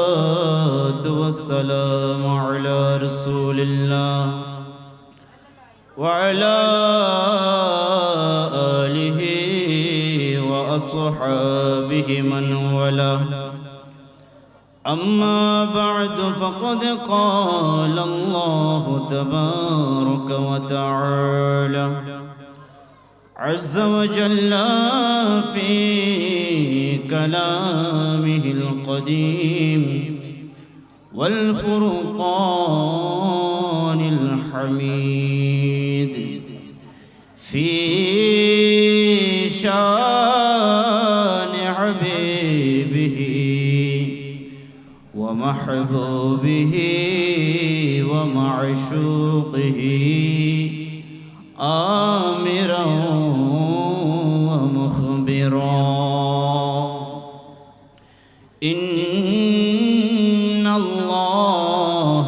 والصلاة والسلام على رسول الله وعلى آله وأصحابه من والاه. أما بعد فقد قال الله تبارك وتعالى عز وجل في كلامه القديم والفرقان الحميد في شان حبيبه ومحبوبه ومعشوقه آمرا ومخبرا إن الله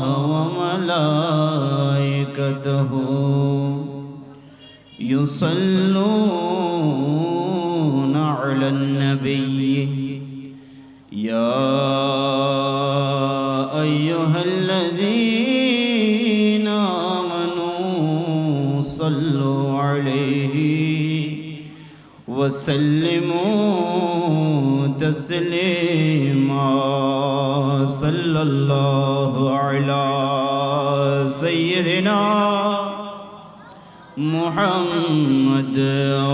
وملائكته يصلون على النبي يا أيها الذين آمنوا صلوا عليه وسلموا تسليما. صلى الله على سيدنا محمد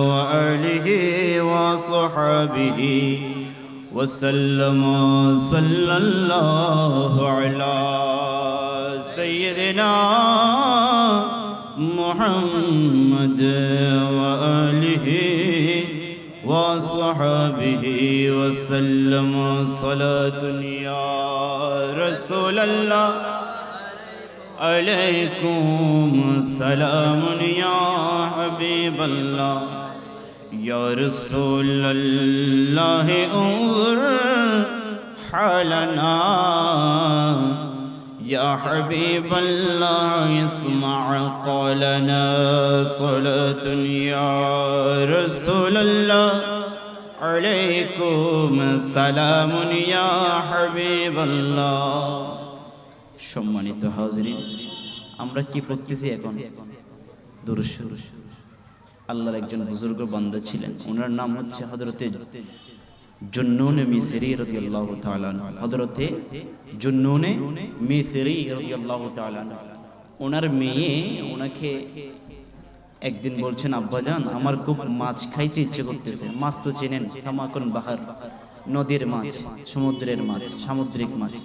وآله وصحبه وسلم. صلى الله على سيدنا محمد وآله وصحبه وسلم. صلاة يا رسول الله عليكم سلام يا حبيب الله يا رسول الله انظر حالنا يا حبيب الله اسمع قولنا. صلاة يا رسول الله عليكم سلام يا حبيب الله. সম্মানিত হাজিরিন, আমরা কি পড়তেছি এখন? দুরূদ শরীফ। আল্লাহর একজন বুজুর্গ বান্দা ছিলেন, ওনার নাম হচ্ছে হযরতে জুন্নুন মিসরি রাদিয়াল্লাহু তাআলা আনহু। হযরতে জুন্নুন মিসরি রাদিয়াল্লাহু তাআলা আনহু, ওনার মেয়ে ওনাকে একদিন বলছেন, আব্বাজান আমার খুব মাছ খাইতে ইচ্ছে করতেছে। মাছ তো চেনেন, সামাকুন বাহার, নদীর মাছ, সমুদ্রের মাছ, সামুদ্রিক মাছ।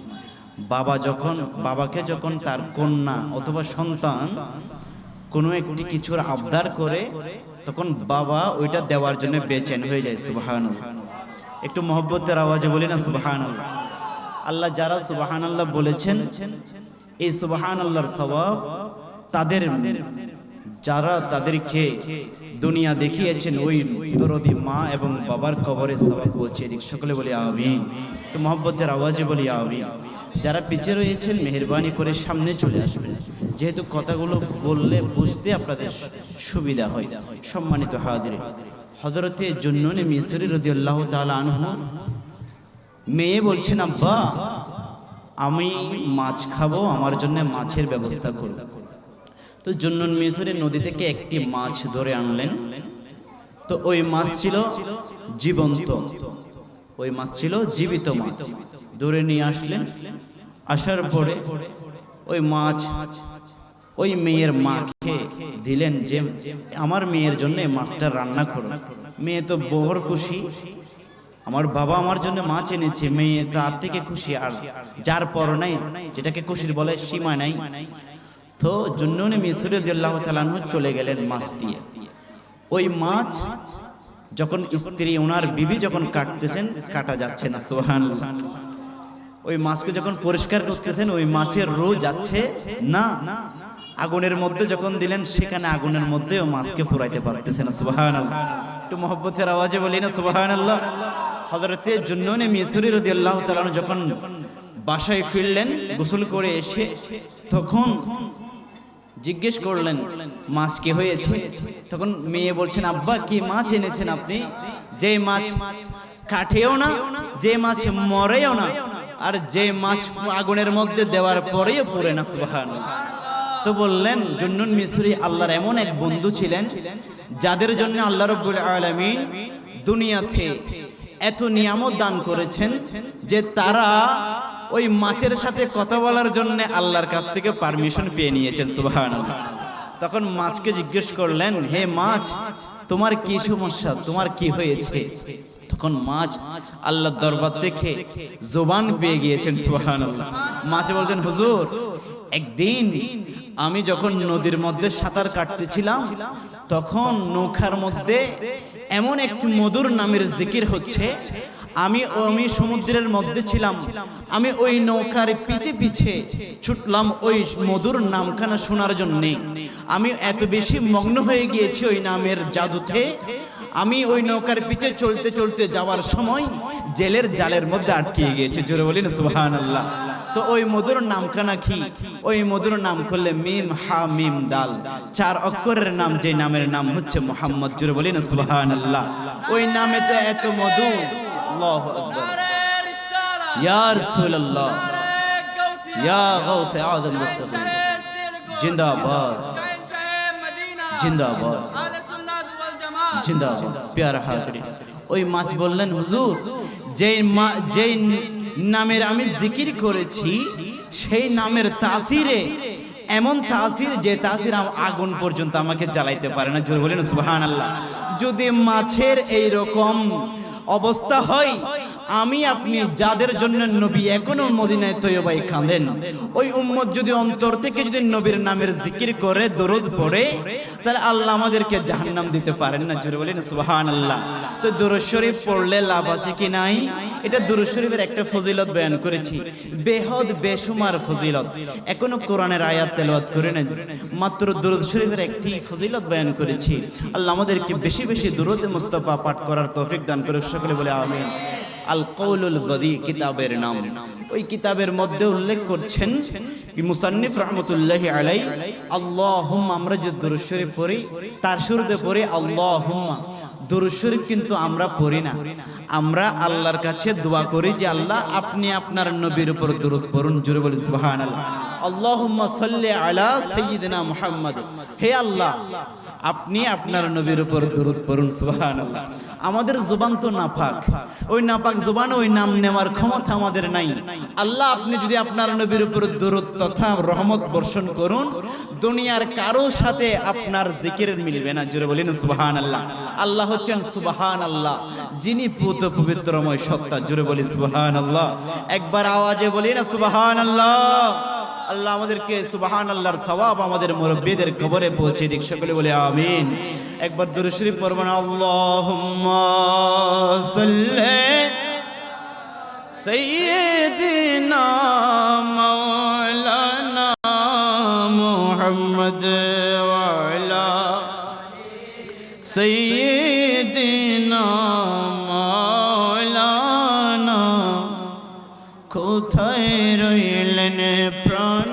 বাবাকে যখন তার কন্যা অথবা সন্তান কোনো একটি কিছুর আবদার করে, তখন বাবা ওইটা দেওয়ার জন্য বেচেন হয়ে যায়। সুবহানাল্লাহ, একটু মহব্বতের আওয়াজে বলি না সুবহানাল্লাহ। আল্লাহ যারা সুবহানাল্লাহ বলেছেন, এই সুবহানাল্লাহর সওয়াব তাদের, যারা তাদেরকে দুনিয়া দেখিয়েছেন ওই দরদি মা এবং বাবার কবরে সওয়াব পৌঁছে দিক। সকলে বলি আমিন, একটু মহব্বতের আওয়াজে বলি আমিন। যারা পিছিয়ে রয়েছেন মেহেরবানি করে সামনে চলে আসবেন, যেহেতু কথাগুলো বললে বুঝতে আপনাদের সুবিধা হয়। সম্মানিত হাজির, হযরতে জুন্নুন মিসরি রাদিয়াল্লাহু তাআলা আনহু মেয়ে বলছেন, আব্বা আমি মাছ খাবো, আমার জন্য মাছের ব্যবস্থা করুন। তো জুন্নুন মিসরি নদী থেকে একটি মাছ ধরে আনলেন। তো ওই মাছ ছিল জীবন্ত, ওই মাছ ছিল জীবিত মাছ। ধরে নিয়ে আসলেন, আসার পরে ওই মাছ ওই মেয়ের মাকে দিলেন যে আমার মেয়ের জন্য মাছটা রান্না করো। মেয়ে তো বড় খুশি, আমার বাবা আমার জন্য মাছ এনেছে। মেয়ে তার থেকে খুশি, আর যার পর নাই, যেটাকে খুশির বলে সীমা নাই। তো জুন্নুন মিসরি রাদিয়াল্লাহু তাআলা আনহু চলে গেলেন মাছ দিয়ে। ওই মাছ যখন স্ত্রী ওনার বিবি যখন কাটতেছেন, কাটা যাচ্ছে না, সুবহানাল্লাহ। ওই মাছকে যখন পরিষ্কার করতেছেন, ওই মাছের রু যাচ্ছে না। আগুনের মধ্যে যখন দিলেন, সেখানে আগুনের মধ্যেও মাছকে পুরাইতে পারতেছে না, সুবহানাল্লাহ। একটু মহব্বতের আওয়াজে বলি না সুবহানাল্লাহ। হযরতে জুন্নুন মিসরি রাদিয়াল্লাহু তাআলা যখন বাসায় ফিরলেন গোসল করে এসে, তখন জিজ্ঞেস করলেন মাছ কি হয়েছে। তখন মেয়ে বলছেন, আব্বা কি মাছ এনেছেন আপনি? যে মাছ কাটেও না, যে মাছ মরেও না, আর যে মাছ আগুনের মধ্যে দেওয়ার পরেও পড়ে না। সুবহানাল্লাহ। তো বললেন জুন্নুন মিসরি আল্লাহর এমন এক বন্ধু ছিলেন যাদের জন্য আল্লাহ রাব্বুল আলামিন দুনিয়াতে এত নিয়ামত দান করেছেন যে তারা ওই মাছের সাথে কথা বলার জন্য আল্লাহর কাছ থেকে পারমিশন পেয়ে নিয়েছেন। সুবহানাল্লাহ। তখন মাছকে জিজ্ঞেস করলেন, হে মাছ, তোমার কি সমস্যা, তোমার কি হয়েছে? তখন মাছ আল্লাহর দরবার থেকে জবান পেয়ে গিয়েছেন। সুবহানাল্লাহ। মাছ বলছেন, হুজুর, একদিন আমি যখন নদীর মধ্যে সাঁতার কাটতেছিলাম তখন নৌকার মধ্যে এমন একটি মধুর নামের জিকির হচ্ছে, আমি সমুদ্রের মধ্যে ছিলাম, আমি ওই নৌকার পিছে পিছে ছুটলাম ওই মধুর নামখানা শোনার জন্যে। আমি এত বেশি মগ্ন হয়ে গিয়েছি ওই নামের জাদুতে, আমি ওই নৌকার পিছে চলতে চলতে যাওয়ার সময় জেলের জালের মধ্যে আটকে গিয়েছি। জোরে বলি না সুবহানাল্লাহ। তো ওই মধুর নামখানা কি? ওই মধুর নাম করলে মিম হা মিম দাল, 4 অক্ষরের নাম, যে নামের নাম হচ্ছে মুহাম্মদ। জোরে বলি না সুবহানাল্লাহ। ওই নামেতে এত মধু। আল্লাহু আকবার। ইয়া রাসূলুল্লাহ, ইয়া গাউসে আযম মুস্তাফিজ, জিন্দাবাদ জিন্দাবাদ জিন্দাবাদ। প্যারা হাজরিন, ওই মাছ বললেন, হুজুর, যেই নামের আমি জিকির করেছি সেই নামের তাসিরে এমন তাসির, যে তাসির আগুন পর্যন্ত আমাকে জ্বালাইতে পারে না। জোরে বলেন সুবহানাল্লাহ। যদি মাছের এই রকম অবস্থা হয়, আমি আপনি যাদের জন্য নবী এখনো মদিনায় তৈয়বায় কাঁদেন, ওই উম্মত যদি অন্তর থেকে যদি নবীর নামের জিকির করে দরুদ পড়ে, তাহলে আল্লাহ আমাদেরকে জাহান্নাম দিতে পারেন না। জোরে বলেন সুবহানাল্লাহ। তো দরুদ শরীফ পড়লে লাভ আছে কি নাই? এটা দরুদ শরীফের একটা ফজিলত বয়ান করেছি, বেহদ বেশুমার ফজিলত। এখনো কোরআনের আয়াত তেলাওয়াত করে নেন, মাত্র দরুদ শরীফের একটি ফজিলত বয়ান করেছি। আল্লাহ আমাদেরকে বেশি বেশি দরুদ মুস্তাফা পাঠ করার তৌফিক দান করে। সকলে বলে আমিন। আল কৌলুল বদি কিতাবের নাম, ওই কিতাবের মধ্যে উল্লেখ করছেন মুসান্নিফ রাহমাতুল্লাহি আলাইহি, আল্লাহুম্মা, আমরা যে দরুদ শরীফ পড়ি তার শুরুতে পড়ি আল্লাহুম্মা। দরুদ শরীফ কিন্তু আমরা পড়ি না, আমরা আল্লাহর কাছে দোয়া করি যে আল্লাহ আপনি আপনার নবীর উপর দরুদ পড়ুন। জোরে বলি সুবহানাল্লাহ। আল্লাহুম্মা সাল্লি আলা সাইয়্যিদিনা মুহাম্মদ, হে আল্লাহ আপনি আপনার নবীর উপর দরুদ পড়ুন। সুবহানাল্লাহ। আমাদের জবান তো নাপাক, ওই নাপাক জবানে ওই নাম নেওয়ার ক্ষমতা আমাদের নাই। আল্লাহ আপনি যদি আপনার নবীর উপর দরুদ তথা রহমত বর্ষণ করুন, দুনিয়ার কারো সাথে আপনার জিকিরের মিলবে না। জোরে বলেন সুবহানাল্লাহ। আল্লাহ হচ্ছেন সুবহানাল্লাহ, যিনি পুত পবিত্রময় সত্তা। জোরে বলি সুবহানাল্লাহ। একবার আওয়াজে বলি না সুবহানাল্লাহ। আল্লাহ আমাদেরকে সুবহানাল্লাহর সওয়াব আমাদের মুরব্বিদের কবরে পৌঁছে দিক। সকলে বলে আমিন। একবার দুরূদ শরীফ পড়বেন, আল্লাহুম্মা সাল্লি সাইয়্যিদিনা মাওলানা মুহাম্মদ ওয়া আলা সাইয়্যিদিনা মাওলানা। কোথায় রইলেন প্রাণ